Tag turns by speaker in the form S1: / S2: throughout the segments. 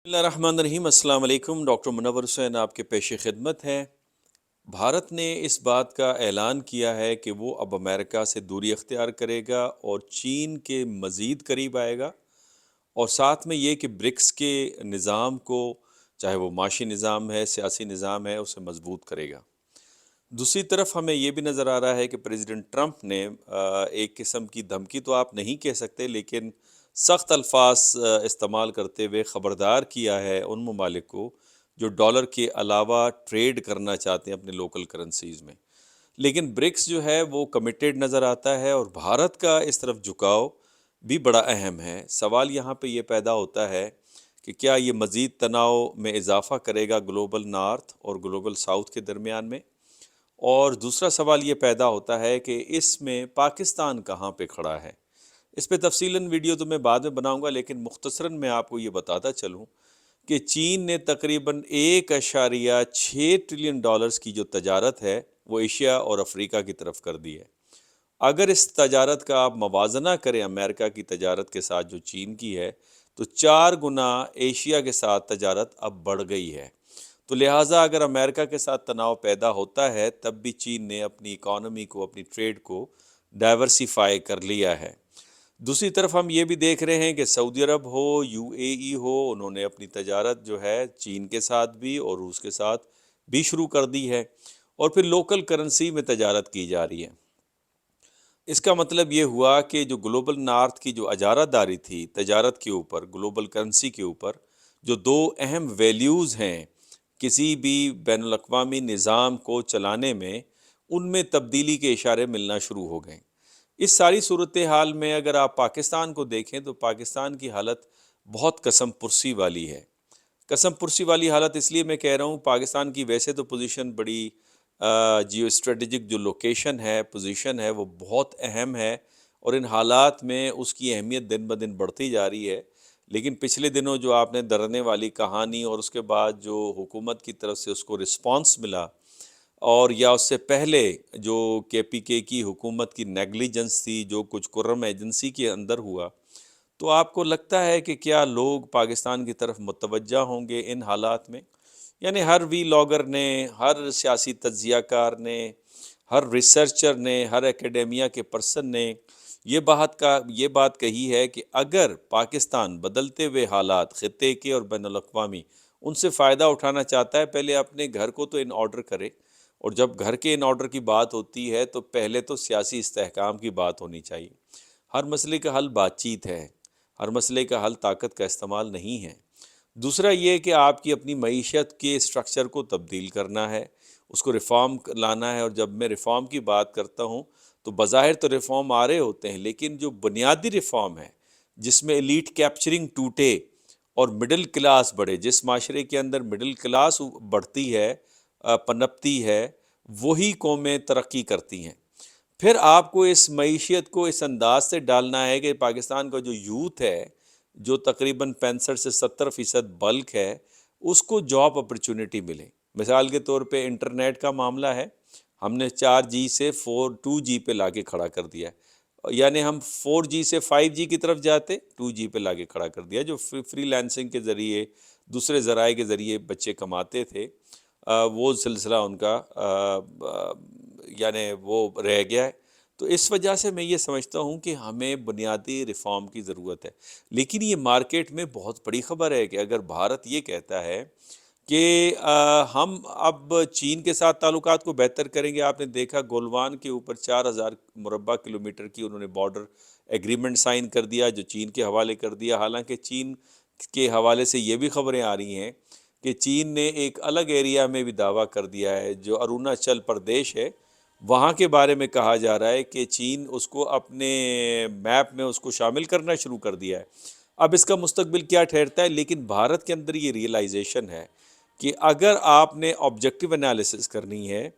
S1: بسم اللہ الرحمن الرحیم۔ السلام علیکم، ڈاکٹر منور حسین آپ کے پیش خدمت ہے۔ بھارت نے اس بات کا اعلان کیا ہے کہ وہ اب امریکہ سے دوری اختیار کرے گا اور چین کے مزید قریب آئے گا، اور ساتھ میں یہ کہ برکس کے نظام کو، چاہے وہ معاشی نظام ہے، سیاسی نظام ہے، اسے مضبوط کرے گا۔ دوسری طرف ہمیں یہ بھی نظر آ رہا ہے کہ پریزیڈنٹ ٹرمپ نے ایک قسم کی دھمکی تو آپ نہیں کہہ سکتے، لیکن سخت الفاظ استعمال کرتے ہوئے خبردار کیا ہے ان ممالک کو جو ڈالر کے علاوہ ٹریڈ کرنا چاہتے ہیں اپنے لوکل کرنسیز میں۔ لیکن برکس جو ہے وہ کمیٹیڈ نظر آتا ہے، اور بھارت کا اس طرف جھکاؤ بھی بڑا اہم ہے۔ سوال یہاں پہ یہ پیدا ہوتا ہے کہ کیا یہ مزید تناؤ میں اضافہ کرے گا گلوبل نارتھ اور گلوبل ساؤتھ کے درمیان میں؟ اور دوسرا سوال یہ پیدا ہوتا ہے کہ اس میں پاکستان کہاں پہ کھڑا ہے؟ اس پہ تفصیلاً ویڈیو تو میں بعد میں بناؤں گا، لیکن مختصراً میں آپ کو یہ بتاتا چلوں کہ چین نے تقریباً 1.6 ٹریلین ڈالرز کی جو تجارت ہے وہ ایشیا اور افریقہ کی طرف کر دی ہے۔ اگر اس تجارت کا آپ موازنہ کریں امریکہ کی تجارت کے ساتھ جو چین کی ہے، تو 4 گنا ایشیا کے ساتھ تجارت اب بڑھ گئی ہے۔ تو لہٰذا اگر امریکہ کے ساتھ تناؤ پیدا ہوتا ہے، تب بھی چین نے اپنی اکانومی کو، اپنی ٹریڈ کو ڈائیورسیفائی کر لیا ہے۔ دوسری طرف ہم یہ بھی دیکھ رہے ہیں کہ سعودی عرب ہو، یو اے ای ہو، انہوں نے اپنی تجارت جو ہے چین کے ساتھ بھی اور روس کے ساتھ بھی شروع کر دی ہے، اور پھر لوکل کرنسی میں تجارت کی جا رہی ہے۔ اس کا مطلب یہ ہوا کہ جو گلوبل نارتھ کی جو اجارہ داری تھی تجارت کے اوپر، گلوبل کرنسی کے اوپر، جو دو اہم ویلیوز ہیں کسی بھی بین الاقوامی نظام کو چلانے میں، ان میں تبدیلی کے اشارے ملنا شروع ہو گئے۔ اس ساری صورتحال میں اگر آپ پاکستان کو دیکھیں تو پاکستان کی حالت بہت قسم پرسی والی ہے۔ قسم پرسی والی حالت اس لیے میں کہہ رہا ہوں، پاکستان کی ویسے تو پوزیشن بڑی جیو اسٹریٹجک جو لوکیشن ہے، پوزیشن ہے، وہ بہت اہم ہے، اور ان حالات میں اس کی اہمیت دن بدن بڑھتی جا رہی ہے۔ لیکن پچھلے دنوں جو آپ نے ڈرنے والی کہانی اور اس کے بعد جو حکومت کی طرف سے اس کو رسپانس ملا، اور یا اس سے پہلے جو کے پی کے کی حکومت کی نیگلیجنس تھی، جو کچھ کرم ایجنسی کے اندر ہوا، تو آپ کو لگتا ہے کہ کیا لوگ پاکستان کی طرف متوجہ ہوں گے ان حالات میں؟ یعنی ہر وی لاگر نے، ہر سیاسی تجزیہ کار نے، ہر ریسرچر نے، ہر اکیڈیمیا کے پرسن نے یہ بات کہی ہے کہ اگر پاکستان بدلتے ہوئے حالات خطے کے اور بین الاقوامی ان سے فائدہ اٹھانا چاہتا ہے، پہلے اپنے گھر کو تو ان آرڈر کرے، اور جب گھر کے ان آرڈر کی بات ہوتی ہے تو پہلے تو سیاسی استحکام کی بات ہونی چاہیے۔ ہر مسئلے کا حل بات چیت ہے، ہر مسئلے کا حل طاقت کا استعمال نہیں ہے۔ دوسرا یہ کہ آپ کی اپنی معیشت کے اسٹرکچر کو تبدیل کرنا ہے، اس کو ریفارم لانا ہے، اور جب میں ریفارم کی بات کرتا ہوں تو بظاہر تو ریفارم آ رہے ہوتے ہیں، لیکن جو بنیادی ریفارم ہے جس میں ایلیٹ کیپچرنگ ٹوٹے اور مڈل کلاس بڑھے، جس معاشرے کے اندر مڈل کلاس بڑھتی ہے، پنپتی ہے، وہی قومیں ترقی کرتی ہیں۔ پھر آپ کو اس معیشت کو اس انداز سے ڈالنا ہے کہ پاکستان کا جو یوتھ ہے، جو تقریباً 65 سے 70% بلک ہے، اس کو جاب اپرچونٹی ملے۔ مثال کے طور پہ انٹرنیٹ کا معاملہ ہے، ہم نے 4G سے 2G پہ لا کے کھڑا کر دیا ہے، یعنی ہم 4G سے 5G کی طرف جاتے، 2G پہ لا کے کھڑا کر دیا۔ جو فری لانسنگ کے ذریعے، دوسرے ذرائع کے ذریعے بچے کماتے تھے، وہ سلسلہ ان کا یعنی وہ رہ گیا ہے۔ تو اس وجہ سے میں یہ سمجھتا ہوں کہ ہمیں بنیادی ریفارم کی ضرورت ہے۔ لیکن یہ مارکیٹ میں بہت بڑی خبر ہے کہ اگر بھارت یہ کہتا ہے کہ ہم اب چین کے ساتھ تعلقات کو بہتر کریں گے۔ آپ نے دیکھا گولوان کے اوپر 4,000 مربع کلومیٹر کی انہوں نے بارڈر ایگریمنٹ سائن کر دیا، جو چین کے حوالے کر دیا۔ حالانکہ چین کے حوالے سے یہ بھی خبریں آ رہی ہیں کہ چین نے ایک الگ ایریا میں بھی دعویٰ کر دیا ہے جو اروناچل پردیش ہے، وہاں کے بارے میں کہا جا رہا ہے کہ چین اس کو اپنے میپ میں اس کو شامل کرنا شروع کر دیا ہے۔ اب اس کا مستقبل کیا ٹھہرتا ہے، لیکن بھارت کے اندر یہ ریئلائزیشن ہے کہ اگر آپ نے آبجیکٹیو انالیسس کرنی ہے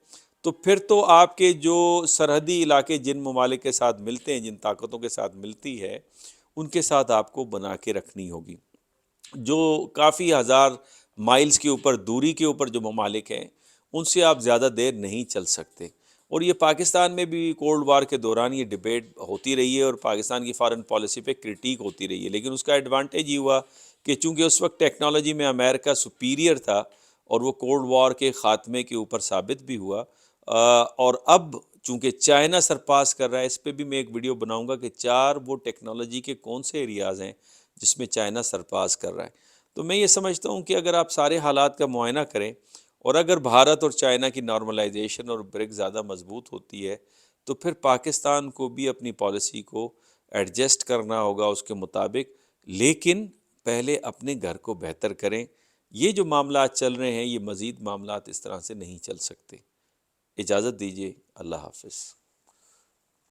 S1: تو پھر تو آپ کے جو سرحدی علاقے جن ممالک کے ساتھ ملتے ہیں، جن طاقتوں کے ساتھ ملتی ہے، ان کے ساتھ آپ کو بنا کے رکھنی ہوگی۔ جو کافی ہزار مائلز کے اوپر دوری کے اوپر جو ممالک ہیں، ان سے آپ زیادہ دیر نہیں چل سکتے۔ اور یہ پاکستان میں بھی کولڈ وار کے دوران یہ ڈیبیٹ ہوتی رہی ہے، اور پاکستان کی فارن پالیسی پہ کرٹیک ہوتی رہی ہے، لیکن اس کا ایڈوانٹیج یہ ہوا کہ چونکہ اس وقت ٹیکنالوجی میں امریکہ سپیریئر تھا اور وہ کولڈ وار کے خاتمے کے اوپر ثابت بھی ہوا، اور اب چونکہ چائنا سرپاس کر رہا ہے، اس پہ بھی میں ایک ویڈیو بناؤں گا کہ 4 وہ ٹیکنالوجی کے کون سے ایریاز ہیں جس میں چائنا سرپاس کر رہا ہے۔ تو میں یہ سمجھتا ہوں کہ اگر آپ سارے حالات کا معائنہ کریں، اور اگر بھارت اور چائنا کی نارملائزیشن اور برک زیادہ مضبوط ہوتی ہے، تو پھر پاکستان کو بھی اپنی پالیسی کو ایڈجسٹ کرنا ہوگا اس کے مطابق، لیکن پہلے اپنے گھر کو بہتر کریں۔ یہ جو معاملات چل رہے ہیں، یہ مزید معاملات اس طرح سے نہیں چل سکتے۔ اجازت دیجیے، اللہ حافظ۔